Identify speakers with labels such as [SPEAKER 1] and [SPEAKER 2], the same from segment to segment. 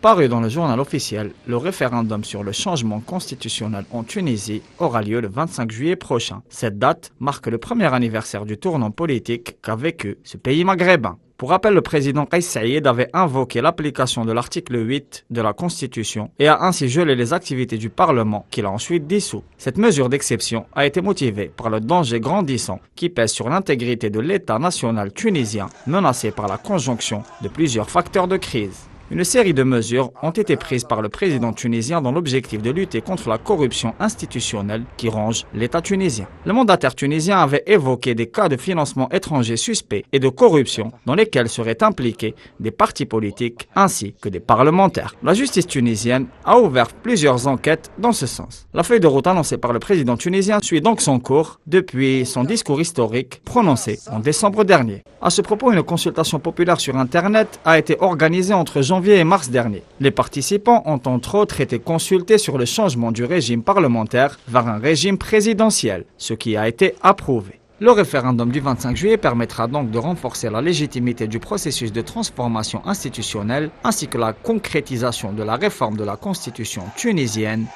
[SPEAKER 1] Paru dans le journal officiel, le référendum sur le changement constitutionnel en Tunisie aura lieu le 25 juillet prochain. Cette date marque le premier anniversaire du tournant politique qu'a vécu ce pays maghrébin. Pour rappel, le président Kais Saïed avait invoqué l'application de l'article 8 de la Constitution et a ainsi gelé les activités du Parlement qu'il a ensuite dissous. Cette mesure d'exception a été motivée par le danger grandissant qui pèse sur l'intégrité de l'État national tunisien, menacé par la conjonction de plusieurs facteurs de crise. Une série de mesures ont été prises par le président tunisien dans l'objectif de lutter contre la corruption institutionnelle qui ronge l'État tunisien. Le mandataire tunisien avait évoqué des cas de financement étranger suspect et de corruption dans lesquels seraient impliqués des partis politiques ainsi que des parlementaires. La justice tunisienne a ouvert plusieurs enquêtes dans ce sens. La feuille de route annoncée par le président tunisien suit donc son cours depuis son discours historique prononcé en décembre dernier. À ce propos, une consultation populaire sur Internet a été organisée entre janvier et mars dernier. Les participants ont entre autres été consultés sur le changement du régime parlementaire vers un régime présidentiel, ce qui a été approuvé. Le référendum du 25 juillet permettra donc de renforcer la légitimité du processus de transformation institutionnelle ainsi que la concrétisation de la réforme de la constitution tunisienne.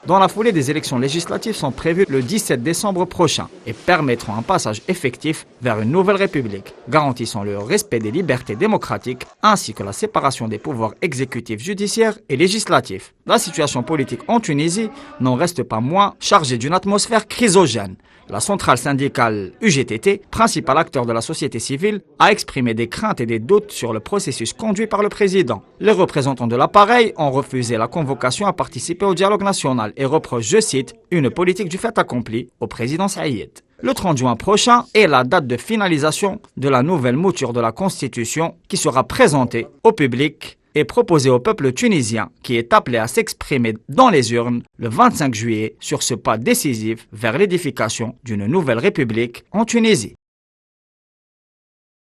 [SPEAKER 1] Dans la foulée, des élections législatives sont prévues le 17 décembre prochain et permettront un passage effectif vers une nouvelle république, garantissant le respect des libertés démocratiques ainsi que la séparation des pouvoirs exécutifs, judiciaires et législatifs. La situation politique en Tunisie n'en reste pas moins chargée d'une atmosphère chrysogène. La centrale syndicale UGTT, principal acteur de la société civile, a exprimé des craintes et des doutes sur le processus conduit par le président. Les représentants de l'appareil ont refusé la convocation à participer au dialogue national et reprochent, je cite, une politique du fait accompli au président Saïed. Le 30 juin prochain est la date de finalisation de la nouvelle mouture de la Constitution qui sera présentée au public et proposée au peuple tunisien qui est appelé à s'exprimer dans les urnes le 25 juillet sur ce pas décisif vers l'édification d'une nouvelle république en Tunisie.